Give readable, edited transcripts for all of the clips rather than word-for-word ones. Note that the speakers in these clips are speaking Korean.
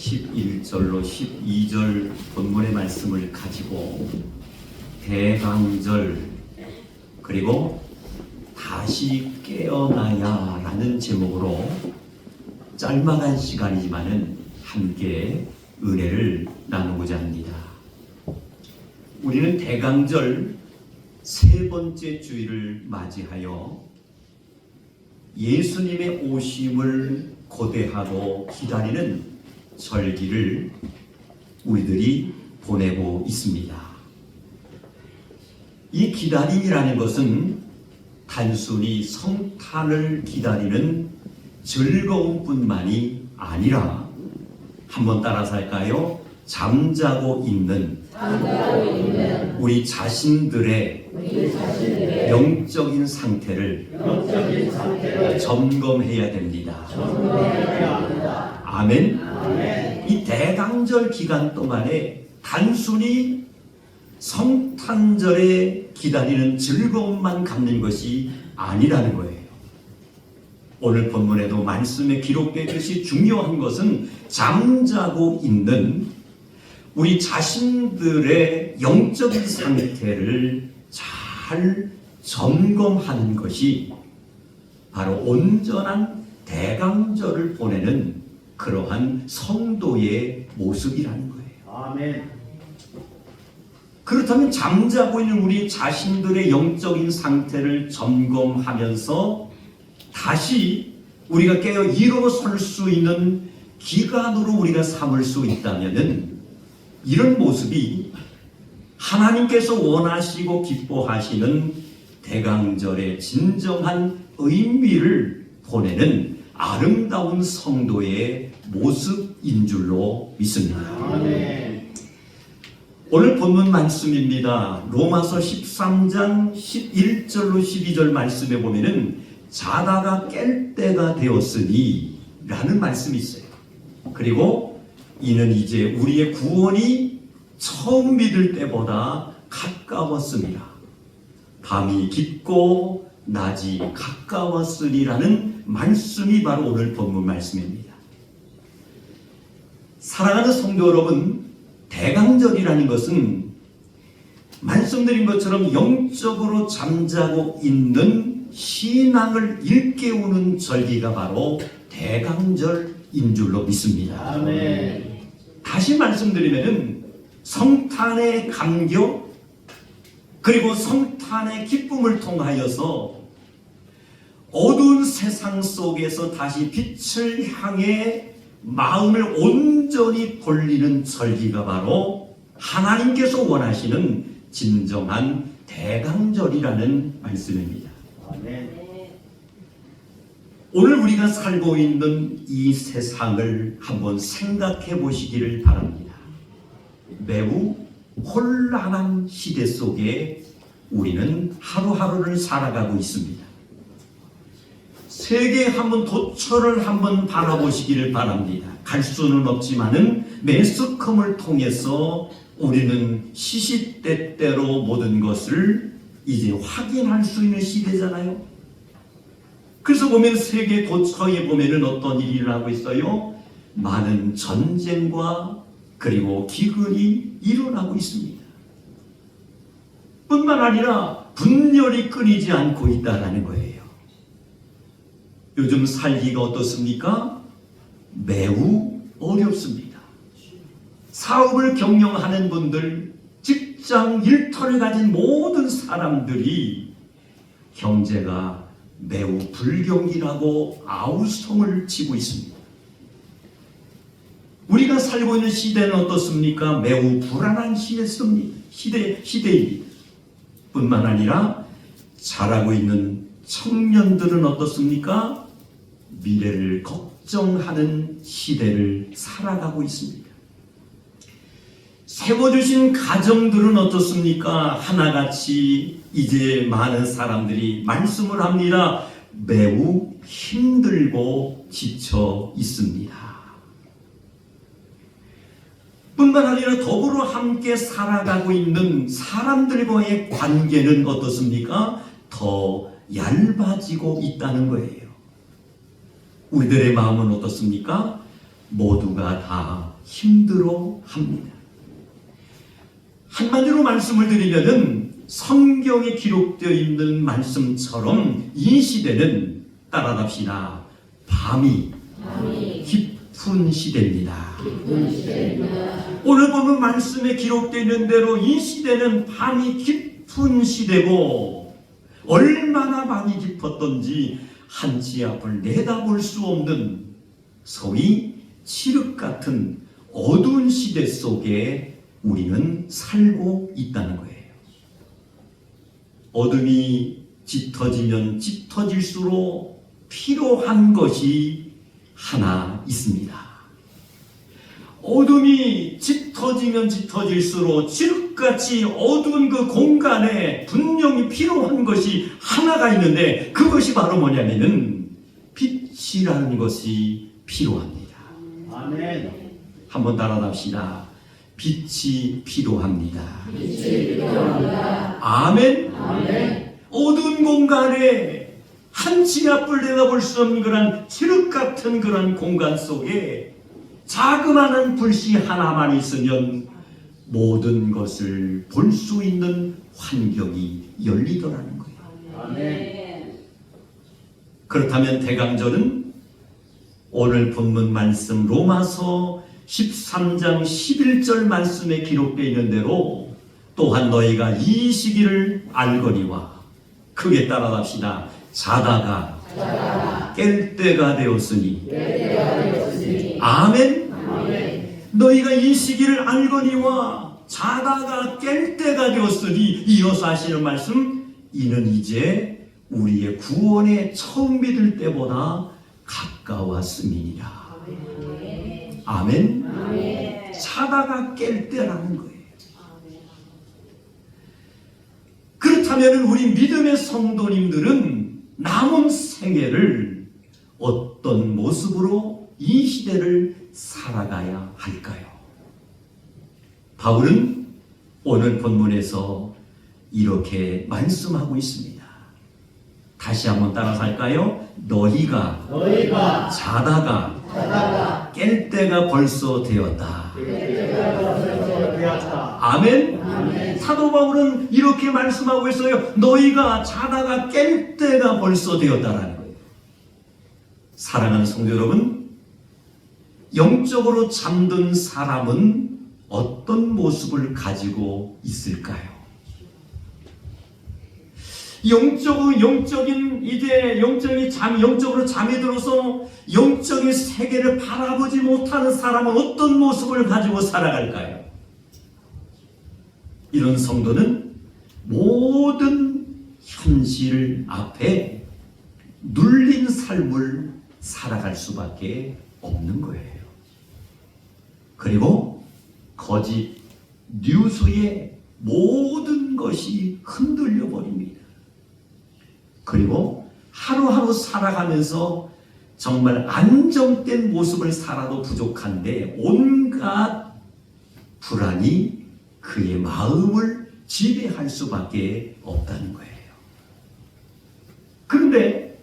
11절로 12절 본문의 말씀을 가지고 대강절 그리고 다시 깨어나야 라는 제목으로 짤막한 시간이지만은 함께 은혜를 나누고자 합니다. 우리는 대강절 세 번째 주일을 맞이하여 예수님의 오심을 고대하고 기다리는 절기를 우리들이 보내고 있습니다. 이 기다림이라는 것은 단순히 성탄을 기다리는 즐거움뿐만이 아니라 한번 따라서 할까요? 잠자고 있는 우리 자신들의 영적인 상태를 점검해야 됩니다. 아멘. 이 대강절 기간 동안에 단순히 성탄절에 기다리는 즐거움만 갖는 것이 아니라는 거예요. 오늘 본문에도 말씀에 기록되듯이 중요한 것은 잠자고 있는 우리 자신들의 영적인 상태를 잘 점검하는 것이 바로 온전한 대강절을 보내는 그러한 성도의 모습이라는 거예요. 아멘. 그렇다면 잠자고 있는 우리 자신들의 영적인 상태를 점검하면서 다시 우리가 깨어 일어설 수 있는 기간으로 우리가 삼을 수 있다면은 이런 모습이 하나님께서 원하시고 기뻐하시는 대강절의 진정한 의미를 보내는 아름다운 성도의 모습인 줄로 믿습니다. 아멘. 오늘 본문 말씀입니다. 로마서 13장 11절로 12절 말씀에 보면은 자다가 깰 때가 되었으니 라는 말씀이 있어요. 그리고 이는 이제 우리의 구원이 처음 믿을 때보다 가까웠습니다. 밤이 깊고 낮이 가까웠으리라는 말씀이 바로 오늘 본문 말씀입니다. 사랑하는 성도 여러분, 대강절이라는 것은 말씀드린 것처럼 영적으로 잠자고 있는 신앙을 일깨우는 절기가 바로 대강절인 줄로 믿습니다. 아멘. 다시 말씀드리면은 성탄의 감격 그리고 성탄의 기쁨을 통하여서 어두운 세상 속에서 다시 빛을 향해 마음을 온전히 돌리는 절기가 바로 하나님께서 원하시는 진정한 대강절이라는 말씀입니다. 아멘. 오늘 우리가 살고 있는 이 세상을 한번 생각해 보시기를 바랍니다. 매우 혼란한 시대 속에 우리는 하루하루를 살아가고 있습니다. 세계에 한번 도처를 한번 바라보시기를 바랍니다. 갈 수는 없지만은 매스컴을 통해서 우리는 시시때때로 모든 것을 이제 확인할 수 있는 시대잖아요. 그래서 보면 세계 도처에 보면은 어떤 일이 일어나고 있어요? 많은 전쟁과 그리고 기근이 일어나고 있습니다. 뿐만 아니라 분열이 끊이지 않고 있다는 거예요. 요즘 살기가 어떻습니까? 매우 어렵습니다. 사업을 경영하는 분들, 직장 일터를 가진 모든 사람들이 경제가 매우 불경기라고 아우성을 치고 있습니다. 우리가 살고 있는 시대는 어떻습니까? 매우 불안한 시대입니다. 뿐만 아니라 자라고 있는 청년들은 어떻습니까? 미래를 걱정하는 시대를 살아가고 있습니다. 세워주신 가정들은 어떻습니까? 하나같이 이제 많은 사람들이 말씀을 합니다. 매우 힘들고 지쳐 있습니다. 뿐만 아니라 더불어 함께 살아가고 있는 사람들과의 관계는 어떻습니까? 더 얇아지고 있다는 거예요. 우리들의 마음은 어떻습니까? 모두가 다 힘들어 합니다. 한마디로 말씀을 드리면은 성경에 기록되어 있는 말씀처럼 이 시대는 따라갑시다. 밤이 깊은 시대입니다. 오늘 보는 말씀에 기록되어 있는 대로 이 시대는 밤이 깊은 시대고 얼마나 많이 깊었던지 한치 앞을 내다볼 수 없는 소위 칠흑 같은 어두운 시대 속에 우리는 살고 있다는 거예요. 어둠이 짙어지면 짙어질수록 필요한 것이 하나 있습니다. 어둠이 짙어지면 짙어질수록 칠흑같이 어두운 그 공간에 분명히 필요한 것이 하나가 있는데 그것이 바로 뭐냐면은 빛이라는 것이 필요합니다. 아멘. 한번 따라합시다. 빛이 필요합니다. 아멘. 어두운 공간에 한치 앞을 내다볼 수 없는 그런 칠흑 같은 그런 공간 속에 자그마한 불씨 하나만 있으면 모든 것을 볼 수 있는 환경이 열리더라는 거예요. 아멘. 그렇다면 대강절은 오늘 본문 말씀 로마서 13장 11절 말씀에 기록되어 있는 대로 또한 너희가 이 시기를 알거니와 크게 따라합시다. 자다가 깰 때가 되었으니 아멘. 너희가 이 시기를 알거니와 자다가 깰 때가 되었으니 이어서 하시는 말씀 이는 이제 우리의 구원의 처음 믿을 때보다 가까웠음이니라. 아멘. 자다가 깰 때라는 거예요. 그렇다면 우리 믿음의 성도님들은 남은 생애를 어떤 모습으로 이 시대를 살아가야 할까요? 바울은 오늘 본문에서 이렇게 말씀하고 있습니다. 다시 한번 따라서 할까요? 너희가 자다가 깰 때가 벌써 되었다. 아멘. 사도 바울은 이렇게 말씀하고 있어요. 너희가 자다가 깰 때가 벌써 되었다라는 거예요. 사랑하는 성도 여러분, 영적으로 잠든 사람은 어떤 모습을 가지고 있을까요? 영적으로 잠이 들어서 영적인 세계를 바라보지 못하는 사람은 어떤 모습을 가지고 살아갈까요? 이런 성도는 모든 현실 앞에 눌린 삶을 살아갈 수밖에 없는 거예요. 그리고 거짓 뉴스에 모든 것이 흔들려 버립니다. 그리고 하루하루 살아가면서 정말 안정된 모습을 살아도 부족한데 온갖 불안이 그의 마음을 지배할 수밖에 없다는 거예요. 그런데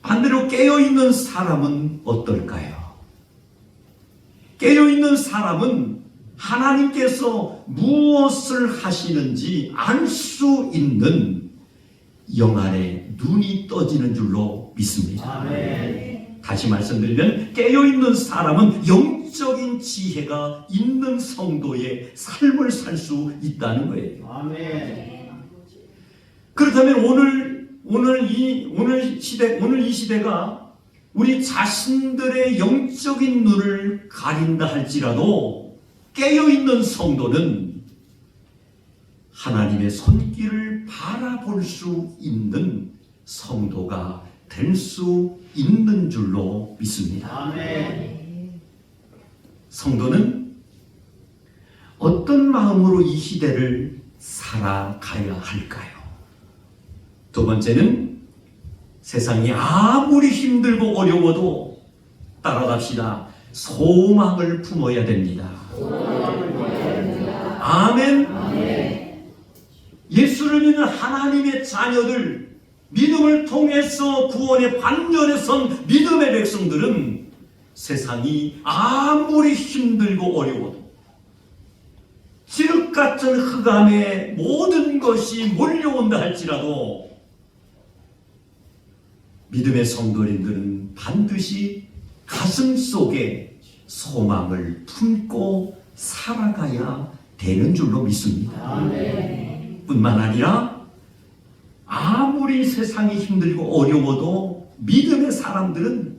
반대로 깨어있는 사람은 어떨까요? 깨어있는 사람은 하나님께서 무엇을 하시는지 알 수 있는 영안에 눈이 떠지는 줄로 믿습니다. 아멘. 다시 말씀드리면 깨어있는 사람은 영적인 지혜가 있는 성도의 삶을 살 수 있다는 거예요. 아멘. 그렇다면 오늘 이 시대가 우리 자신들의 영적인 눈을 가린다 할지라도 깨어있는 성도는 하나님의 손길을 바라볼 수 있는 성도가 될 수 있는 줄로 믿습니다. 아멘. 성도는 어떤 마음으로 이 시대를 살아가야 할까요? 두 번째는 세상이 아무리 힘들고 어려워도 따라갑시다. 소망을 품어야 됩니다. 아멘. 예수를 믿는 하나님의 자녀들, 믿음을 통해서 구원의 반열에 선 믿음의 백성들은 세상이 아무리 힘들고 어려워도 지륵 같은 흑암에 모든 것이 몰려온다 할지라도 믿음의 성도님들은 반드시 가슴 속에 소망을 품고 살아가야 되는 줄로 믿습니다. 뿐만 아니라 아무리 세상이 힘들고 어려워도 믿음의 사람들은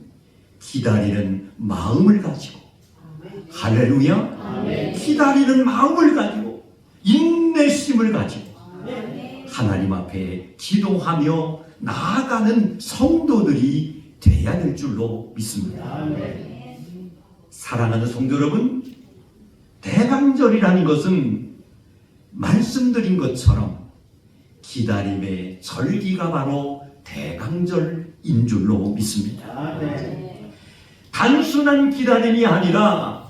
기다리는 마음을 가지고 할렐루야 기다리는 마음을 가지고 인내심을 가지고 하나님 앞에 기도하며 나아가는 성도들이 되어야 될 줄로 믿습니다. 사랑하는 성도 여러분, 대강절이라는 것은 말씀드린 것처럼 기다림의 절기가 바로 대강절인 줄로 믿습니다. 단순한 기다림이 아니라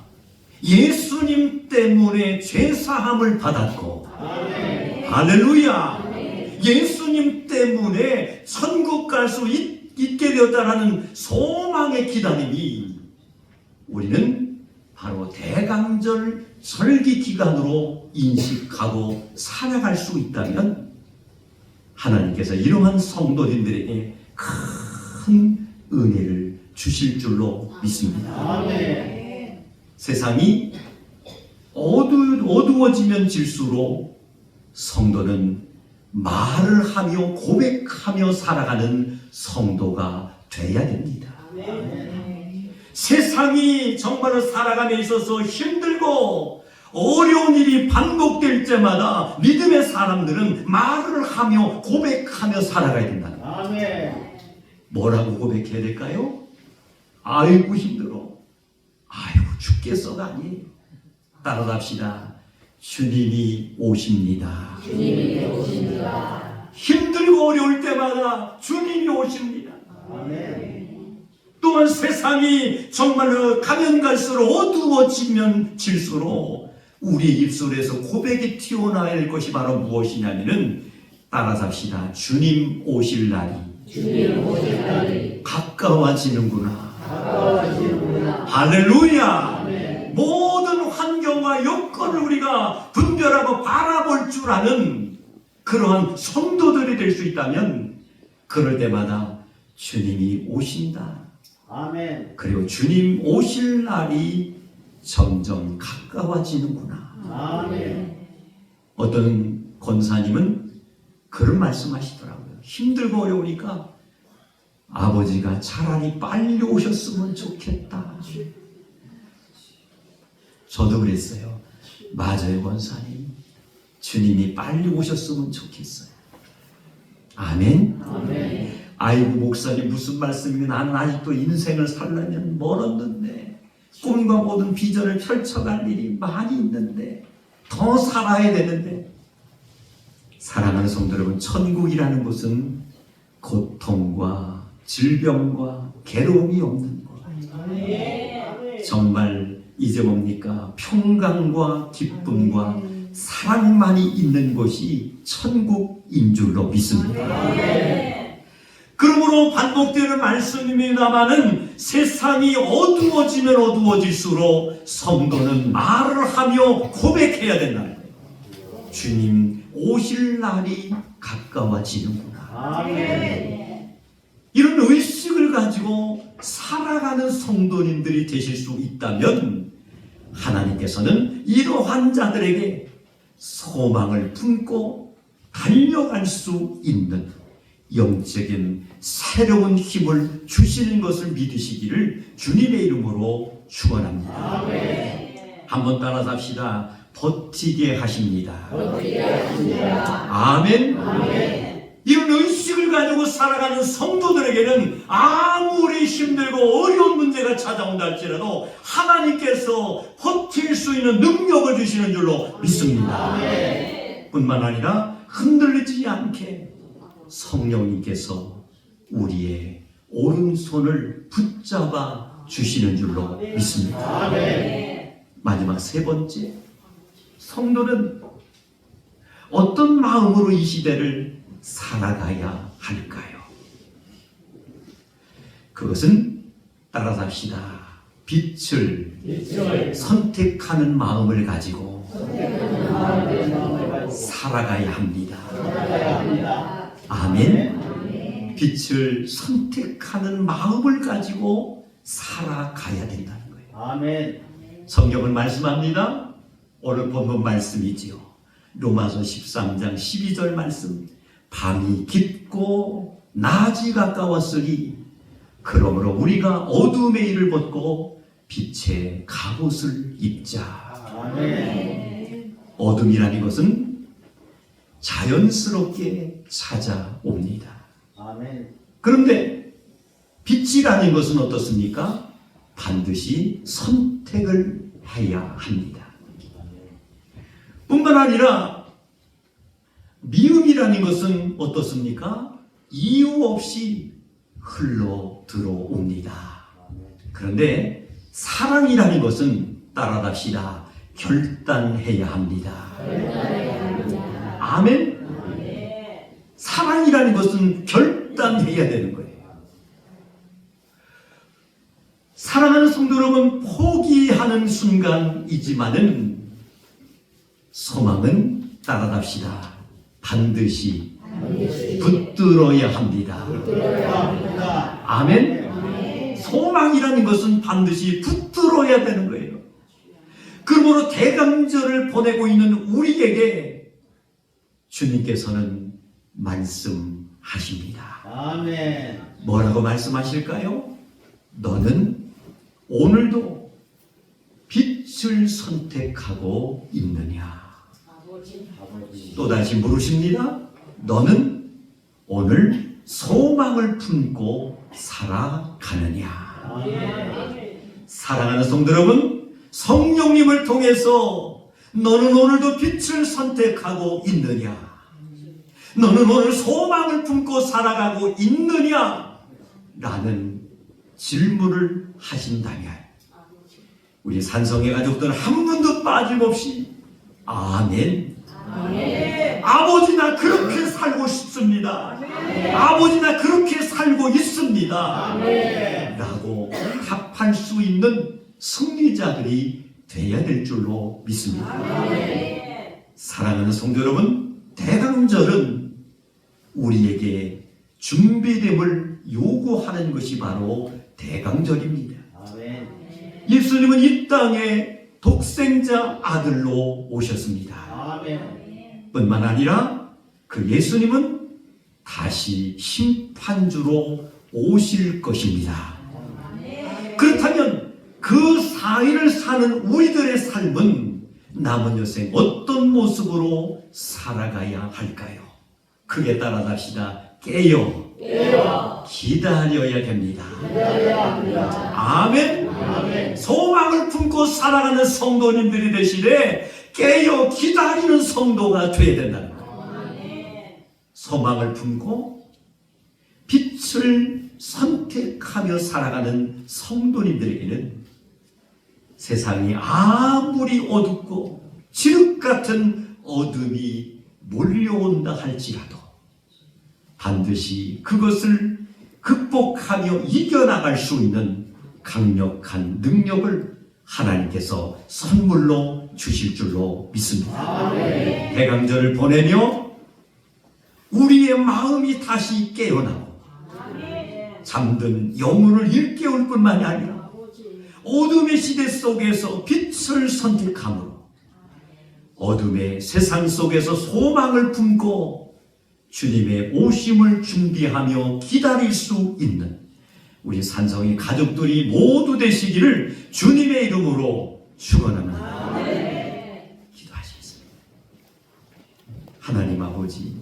예수님 때문에 죄사함을 받았고 할렐루야 예수님 때문에 천국 갈 수 있게 되었다는 소망의 기다림이 우리는 바로 대강절 절기 기간으로 인식하고 살아갈 수 있다면 하나님께서 이러한 성도님들에게 큰 은혜를 주실 줄로 믿습니다. 세상이 어두워지면 질수록 성도는 말을 하며 고백하며 살아가는 성도가 되어야 됩니다. 세상이 정말로 살아감에 있어서 힘들고 어려운 일이 반복될 때마다 믿음의 사람들은 말을 하며 고백하며 살아가야 된다. 뭐라고 고백해야 될까요? 아이고 힘들어. 아이고 죽겠어가 아니에요. 따라갑시다. 주님이 오십니다. 주님이 오십니다. 힘들고 어려울 때마다 주님이 오십니다. 또한 세상이 정말로 가면 갈수록 어두워지면 질수록 우리의 입술에서 고백이 튀어나와야 할 것이 바로 무엇이냐면은 따라잡시다. 주님 오실 날이 가까워지는구나. 할렐루야. 모든 환경과 여건을 우리가 분별하고 바라볼 줄 아는 그러한 성도들이 될 수 있다면 그럴 때마다 주님이 오신다. 그리고 주님 오실 날이 점점 가까워지는구나. 어떤 권사님은 그런 말씀하시더라고요. 힘들고 어려우니까 아버지가 차라리 빨리 오셨으면 좋겠다. 저도 그랬어요. 맞아요, 권사님. 주님이 빨리 오셨으면 좋겠어요. 아멘. 아이고 목사님 무슨 말씀이면 나는 아직도 인생을 살려면 멀었는데 꿈과 모든 비전을 펼쳐갈 일이 많이 있는데 더 살아야 되는데 사랑하는 성도 여러분, 천국이라는 곳은 고통과 질병과 괴로움이 없는 곳. 정말 이제 뭡니까? 평강과 기쁨과 사랑만이 있는 곳이 천국인 줄로 믿습니다. 그러므로 반복되는 말씀입니다마는 세상이 어두워지면 어두워질수록 성도는 말을 하며 고백해야 된다. 주님 오실 날이 가까워지는구나. 이런 의식을 가지고 살아가는 성도님들이 되실 수 있다면 하나님께서는 이러한 자들에게 소망을 품고 달려갈 수 있는 영적인 새로운 힘을 주시는 것을 믿으시기를 주님의 이름으로 축원합니다. 한번 따라서 합시다. 버티게 하십니다. 아멘. 이런 의식을 가지고 살아가는 성도들에게는 아무리 힘들고 어려운 문제가 찾아온다 할지라도 하나님께서 버틸 수 있는 능력을 주시는 줄로 믿습니다. 뿐만 아니라 흔들리지 않게 성령님께서 우리의 오른손을 붙잡아 주시는 줄로 믿습니다. 마지막 세 번째, 성도는 어떤 마음으로 이 시대를 살아가야 할까요? 그것은 따라서 합시다. 빛을 선택하는 마음을 가지고 살아가야 합니다. 아멘. 빛을 선택하는 마음을 가지고 살아가야 된다는 거예요. 아멘. 성경은 말씀합니다. 오늘 본문 말씀이지요. 로마서 13장 12절 말씀. 밤이 깊고 낮이 가까웠으니 그러므로 우리가 어둠의 일을 벗고 빛의 갑옷을 입자. 아멘. 어둠이라는 것은 자연스럽게 찾아옵니다. 아멘. 그런데 빛이라는 것은 어떻습니까? 반드시 선택을 해야 합니다. 뿐만 아니라 미움이라는 것은 어떻습니까? 이유 없이 흘러 들어옵니다. 그런데 사랑이라는 것은 따라갑시다. 결단해야 합니다. 아멘. 사랑이라는 것은 결단해야 되는 거예요. 사랑하는 성도 여러분, 포기하는 순간이지만은 소망은 따라갑시다. 반드시 붙들어야 합니다. 아멘. 소망이라는 것은 반드시 붙들어야 되는 거예요. 그러므로 대강절을 보내고 있는 우리에게 주님께서는 말씀하십니다. 아멘. 뭐라고 말씀하실까요? 너는 오늘도 빛을 선택하고 있느냐? 또다시 물으십니다. 너는 오늘 소망을 품고 살아가느냐? 사랑하는 성도 여러분, 성령님을 통해서 너는 오늘도 빛을 선택하고 있느냐? 너는 오늘 소망을 품고 살아가고 있느냐? 라는 질문을 하신다면 우리 산성의 가족들은 한 분도 빠짐없이 아멘. 아버지 나 그렇게 살고 싶습니다. 아버지 나 그렇게 살고 있습니다. 라고 답할 수 있는 승리자들이 되어야 될 줄로 믿습니다. 사랑하는 성도 여러분, 대강절은 우리에게 준비됨을 요구하는 것이 바로 대강절입니다. 아멘. 예수님은 이 땅에 독생자 아들로 오셨습니다. 아멘. 뿐만 아니라 그 예수님은 다시 심판주로 오실 것입니다. 그렇다면 그 사이를 사는 우리들의 삶은 남은 여생 어떤 모습으로 살아가야 할까요? 크게 따라합시다. 깨어 기다려야 됩니다. 아멘. 소망을 품고 살아가는 성도님들이 되시되 깨어 기다리는 성도가 되어야 된다는 거예요. 소망을 품고 빛을 선택하며 살아가는 성도님들에게는 세상이 아무리 어둡고 지륵 같은 어둠이 몰려온다 할지라도 반드시 그것을 극복하며 이겨나갈 수 있는 강력한 능력을 하나님께서 선물로 주실 줄로 믿습니다. 대강절을 보내며 우리의 마음이 다시 깨어나고 잠든 영혼을 일깨울 뿐만이 아니라 어둠의 시대 속에서 빛을 선택함으로 어둠의 세상 속에서 소망을 품고 주님의 오심을 준비하며 기다릴 수 있는 우리 산성의 가족들이 모두 되시기를 주님의 이름으로 축원합니다. 기도하시겠습니다. 하나님 아버지,